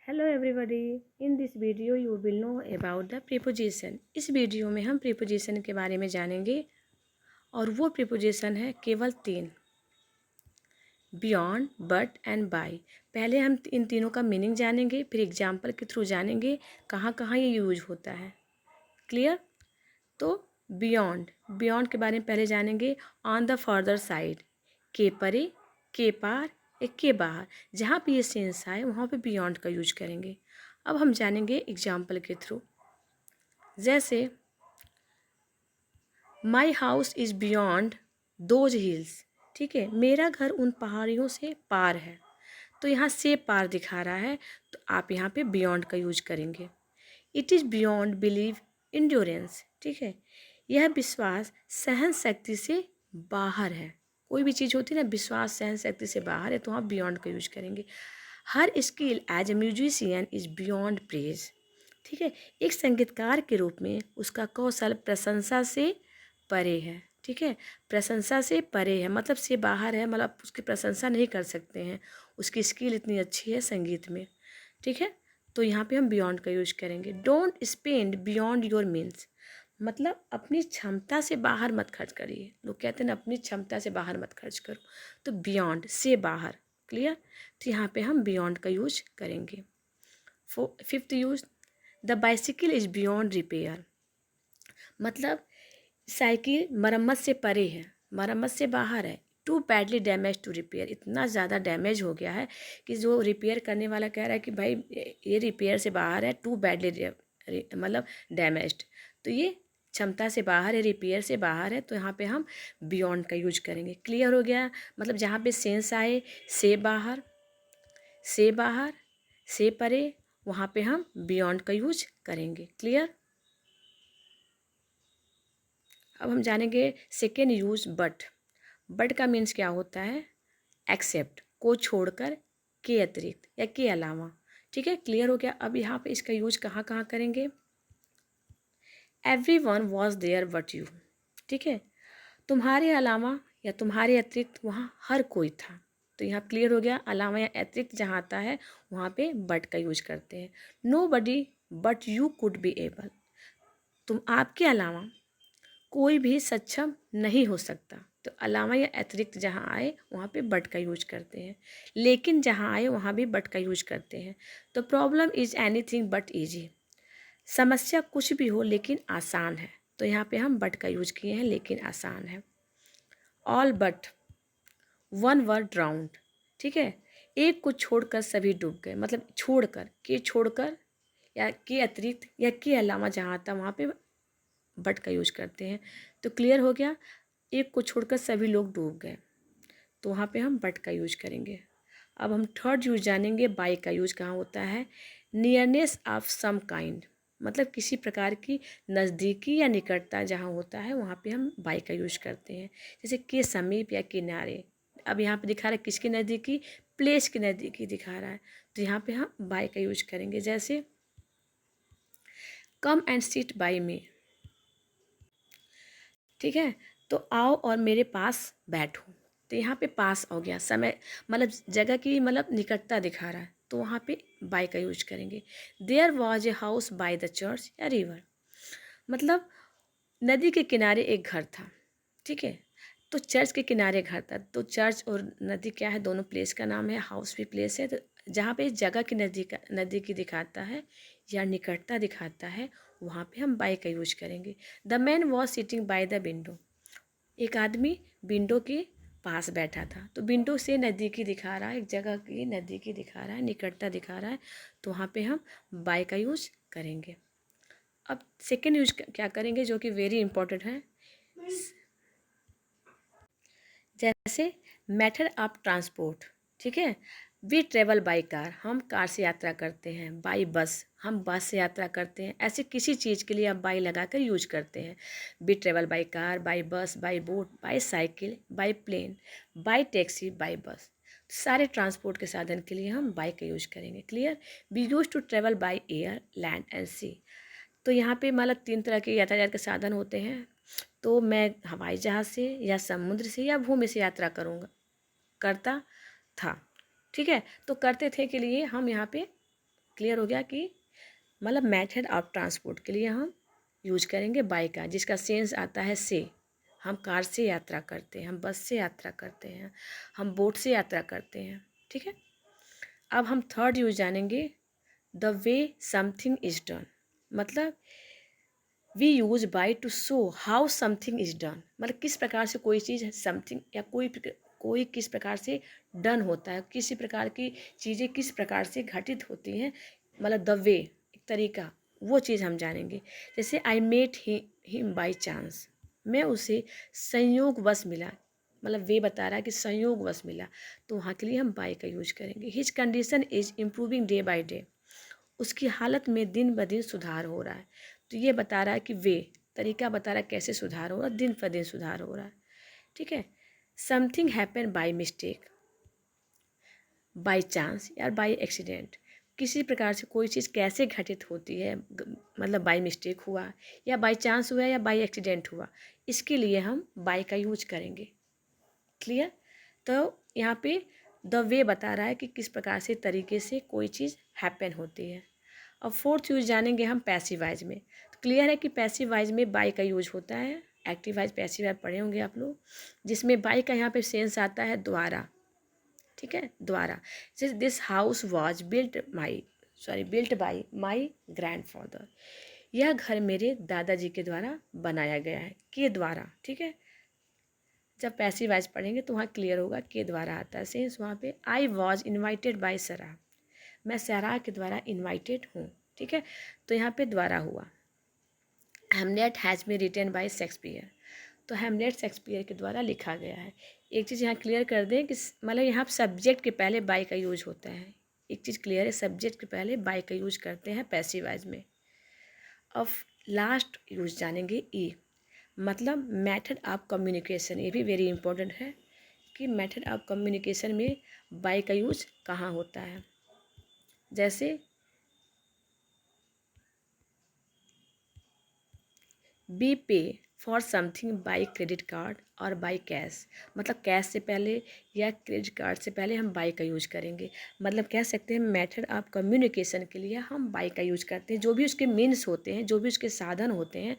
Hello everybody, in this video you will know about the preposition. इस video में हम preposition के बारे में जानेंगे और वो प्रीपोजिशन है केवल 3, बियॉन्ड, बट एंड बाय। पहले हम इन तीनों का मीनिंग जानेंगे, फिर एग्जाम्पल के थ्रू जानेंगे कहाँ कहाँ ये यूज होता है। क्लियर? तो बियॉन्ड, बियॉन्ड के बारे में पहले जानेंगे। ऑन द फर्दर साइड, के परे, के पार या के बाहर, जहाँ पे ये सेंस आए वहाँ पे बियॉन्ड का यूज करेंगे। अब हम जानेंगे एग्जाम्पल के थ्रू। जैसे my house is beyond those hills. ठीक है, मेरा घर उन पहाड़ियों से पार है। तो यहाँ से पार दिखा रहा है, तो आप यहाँ पे बियॉन्ड का यूज करेंगे। It is beyond believe endurance. ठीक है, यह विश्वास सहन शक्ति से बाहर है। कोई भी चीज़ होती है ना, विश्वास सहन शक्ति से बाहर है, तो आप बियॉन्ड का यूज करेंगे। हर skill as a musician is beyond praise. ठीक है, एक संगीतकार के रूप में उसका कौशल प्रशंसा से परे है। ठीक है, प्रशंसा से परे है मतलब से बाहर है, मतलब उसकी प्रशंसा नहीं कर सकते हैं, उसकी स्किल इतनी अच्छी है संगीत में। ठीक है, तो यहाँ पे हम बियॉन्ड का यूज करेंगे। Don't spend beyond your means, मतलब अपनी क्षमता से बाहर मत खर्च करिए। लोग कहते हैं ना, अपनी क्षमता से बाहर मत खर्च करो, तो बियॉन्ड से बाहर। क्लियर? तो यहाँ पे हम बियॉन्ड का यूज करेंगे। Fifth use, the bicycle is beyond repair, मतलब साइकिल मरम्मत से परे है, मरम्मत से बाहर है। Too badly damage to repair, इतना ज़्यादा डैमेज हो गया है कि जो रिपेयर करने वाला कह रहा है कि भाई ये रिपेयर से बाहर है, टू बैडली मतलब डैमेज्ड, तो ये क्षमता से बाहर है, रिपेयर से बाहर है, तो यहाँ पे हम बियॉन्ड का यूज करेंगे। क्लियर हो गया? मतलब जहाँ पे सेंस आए से बाहर, से बाहर, से परे, वहाँ पे हम बियॉन्ड का यूज करेंगे। क्लियर? अब हम जानेंगे सेकेंड यूज, बट। बट का मीन्स क्या होता है? एक्सेप्ट, को छोड़कर, के अतिरिक्त या के अलावा। ठीक है, क्लियर हो गया? अब यहाँ पे इसका यूज कहाँ कहाँ करेंगे? Everyone was there but you. ठीक है, तुम्हारे अलावा या तुम्हारे अतिरिक्त वहाँ हर कोई था। तो यहाँ क्लियर हो गया, अलावा या अतिरिक्त जहाँ आता है वहाँ पे बट का यूज करते हैं। Nobody but you could be able, तुम आपके अलावा कोई भी सक्षम नहीं हो सकता। तो अलावा या अतिरिक्त जहाँ आए वहाँ पे बट का यूज करते हैं। लेकिन जहाँ आए वहाँ भी बट का यूज करते हैं। तो problem is anything but easy, समस्या कुछ भी हो लेकिन आसान है। तो यहाँ पे हम बट का यूज किए हैं, लेकिन आसान है। All but one were drowned. ठीक है, एक को छोड़कर सभी डूब गए, मतलब छोड़कर, के छोड़कर या के अतिरिक्त या के अलावा जहाँ आता वहाँ पे बट का यूज करते हैं। तो क्लियर हो गया? एक को छोड़कर सभी लोग डूब गए, तो वहाँ पे हम बट का यूज करेंगे। अब हम थर्ड यूज जानेंगे, बाय का यूज कहाँ होता है? नियरनेस ऑफ सम काइंड, मतलब किसी प्रकार की नज़दीकी या निकटता जहाँ होता है वहाँ पे हम बाय का यूज करते हैं। जैसे के समीप या किनारे। अब यहाँ पे दिखा रहा है किसके नज़दीकी? प्लेस के नज़दीकी दिखा रहा है, तो यहाँ पे हम बाय का यूज करेंगे। जैसे कम एंड सिट बाय मी। ठीक है, तो आओ और मेरे पास बैठो। तो यहाँ पे पास हो गया, समय मतलब जगह की मतलब निकटता दिखा रहा है, तो वहाँ पे बाय का यूज करेंगे। There was a house by the church या रिवर, मतलब नदी के किनारे एक घर था। ठीक है, तो चर्च के किनारे घर था, तो चर्च और नदी क्या है? दोनों प्लेस का नाम है, हाउस भी प्लेस है। तो जहाँ पे जगह की नदी की दिखाता है या निकटता दिखाता है वहाँ पे हम बाय का यूज करेंगे। The man was sitting by the window, एक आदमी विंडो के पास बैठा था। तो विंडो से नदी की दिखा रहा है, एक जगह की नदी की दिखा रहा है, निकटता दिखा रहा है, तो वहाँ पे हम बाय का यूज करेंगे। अब सेकेंड यूज क्या करेंगे, जो कि वेरी इंपॉर्टेंट है। जैसे मेथड ऑफ ट्रांसपोर्ट। ठीक है, वी ट्रेवल बाई कार, हम कार से यात्रा करते हैं। बाई बस, हम बस से यात्रा करते हैं। ऐसे किसी चीज़ के लिए आप बाई लगा कर यूज करते हैं। We travel by car, by bus, by boat, by cycle, by plane, by taxi, by bus. सारे ट्रांसपोर्ट के साधन के लिए हम बाई का यूज करेंगे। Clear? We use to travel by air, land and sea. तो यहाँ पे मतलब 3 तरह के यातायात के साधन होते हैं। तो मैं हवाई जहाज़ से या समुद्र से या भूमि से यात्रा करता था। ठीक है, तो करते थे के लिए हम यहाँ पे क्लियर हो गया कि मतलब मेथड ऑफ ट्रांसपोर्ट के लिए हम यूज करेंगे बाई का, जिसका सेंस आता है से। हम कार से यात्रा करते हैं, हम बस से यात्रा करते हैं, हम बोट से यात्रा करते हैं, ठीक है। अब हम थर्ड यूज जानेंगे, the way something is done. मतलब we use by to show how something is done, मतलब किस प्रकार से कोई चीज़ समथिंग या कोई किस प्रकार से डन होता है, किसी प्रकार की चीज़ें किस प्रकार से घटित होती हैं, मतलब द वे एक तरीका, वो चीज़ हम जानेंगे। जैसे I met him by chance, मैं उसे संयोगवश मिला, मतलब वे बता रहा है कि संयोगवश मिला, तो वहाँ के लिए हम बाई का यूज करेंगे। His condition is improving day by day, उसकी हालत में दिन ब दिन सुधार हो रहा है। तो ये बता रहा है कि वे तरीका बता रहा है कैसे सुधार हो रहा है, दिन पर दिन सुधार हो रहा है, ठीक है। Something happen by mistake, by chance या बाय एक्सीडेंट, किसी प्रकार से कोई चीज़ कैसे घटित होती है, मतलब बाय मिस्टेक हुआ या बाय चांस हुआ या बाय एक्सीडेंट हुआ, इसके लिए हम बाय का यूज करेंगे। क्लियर। तो यहाँ पे द वे बता रहा है कि किस प्रकार से तरीके से कोई चीज़ हैपन होती है। और फोर्थ यूज जानेंगे हम पैसिव वाइज में। तो क्लियर है कि पैसिव वाइज में बाय का यूज होता है। एक्टिव वाइज पैसिव वाइज पढ़े होंगे आप लोग, जिसमें बाय का यहाँ पे सेंस आता है द्वारा, ठीक है, द्वारा। जैसे this house was built by my grandfather, यह घर मेरे दादाजी के द्वारा बनाया गया है, के द्वारा, ठीक है। जब पैसिव वाइज पढ़ेंगे तो वहाँ क्लियर होगा के द्वारा आता है सेंस वहाँ पे। I was invited bye Sarah, मैं सराह के द्वारा इन्वाइटेड हूँ, ठीक है। तो यहाँ पे द्वारा हुआ। Hamlet has been written by Shakespeare, तो हेमलेट शेक्सपियर के द्वारा लिखा गया है। एक चीज़ यहाँ क्लियर कर दें कि मतलब यहाँ सब्जेक्ट के पहले बाय का यूज होता है। एक चीज़ क्लियर है, सब्जेक्ट के पहले बाय का यूज करते हैं पैसिव वाइज में। अब लास्ट यूज जानेंगे ई, मतलब मेथड ऑफ कम्युनिकेशन। ये भी वेरी इंपॉर्टेंट है कि मेथड ऑफ कम्युनिकेशन में बाय का यूज कहाँ होता है। जैसे बी पे for something by credit card और बाई कैश, मतलब कैश से पहले या क्रेडिट कार्ड से पहले हम बाई का यूज करेंगे। मतलब कह सकते हैं मेथड ऑफ कम्युनिकेशन के लिए हम बाई का यूज करते हैं। जो भी उसके मीन्स होते हैं, जो भी उसके साधन होते हैं,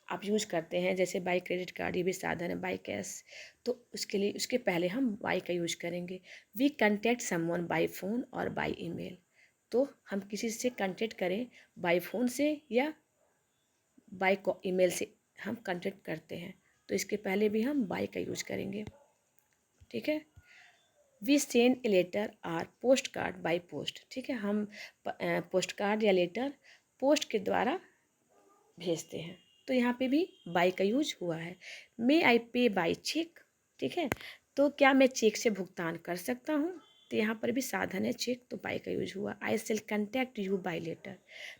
आप यूज करते हैं। जैसे बाई क्रेडिट कार्ड ये भी साधन है, बाई कैश, तो उसके लिए उसके पहले हम बाई का यूज करेंगे। We contact someone by phone और बाई ईमेल, तो हम किसी से कंटेक्ट करें बाई फ़ोन से या बाय ईमेल से हम कांटेक्ट करते हैं, तो इसके पहले भी हम बाय का यूज करेंगे, ठीक है। We send a letter or post card by post, ठीक है, हम पोस्ट कार्ड या लेटर पोस्ट के द्वारा भेजते हैं, तो यहाँ पे भी बाय का यूज हुआ है। मे आई पे बाय चेक, ठीक है, तो क्या मैं चेक से भुगतान कर सकता हूँ, तो यहाँ पर भी साधन है चेक, तो बाय का यूज हुआ। I shall contact you by letter,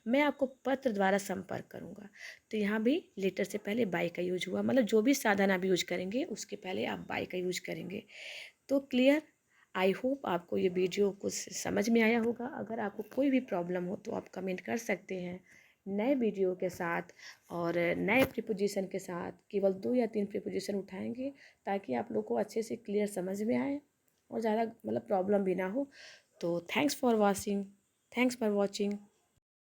मैं आपको पत्र द्वारा संपर्क करूँगा, तो यहाँ भी लेटर से पहले बाय का यूज हुआ। मतलब जो भी साधन आप यूज करेंगे उसके पहले आप बाय का यूज करेंगे। तो क्लियर। आई होप आपको ये वीडियो कुछ समझ में आया होगा। अगर आपको कोई भी प्रॉब्लम हो तो आप कमेंट कर सकते हैं नए वीडियो के साथ और नए प्रीपोजिशन के साथ। केवल 2 या 3 प्रीपोजिशन उठाएंगे ताकि आप लोग को अच्छे से क्लियर समझ में आए और ज़्यादा मतलब प्रॉब्लम भी ना हो। तो थैंक्स फॉर वॉचिंग।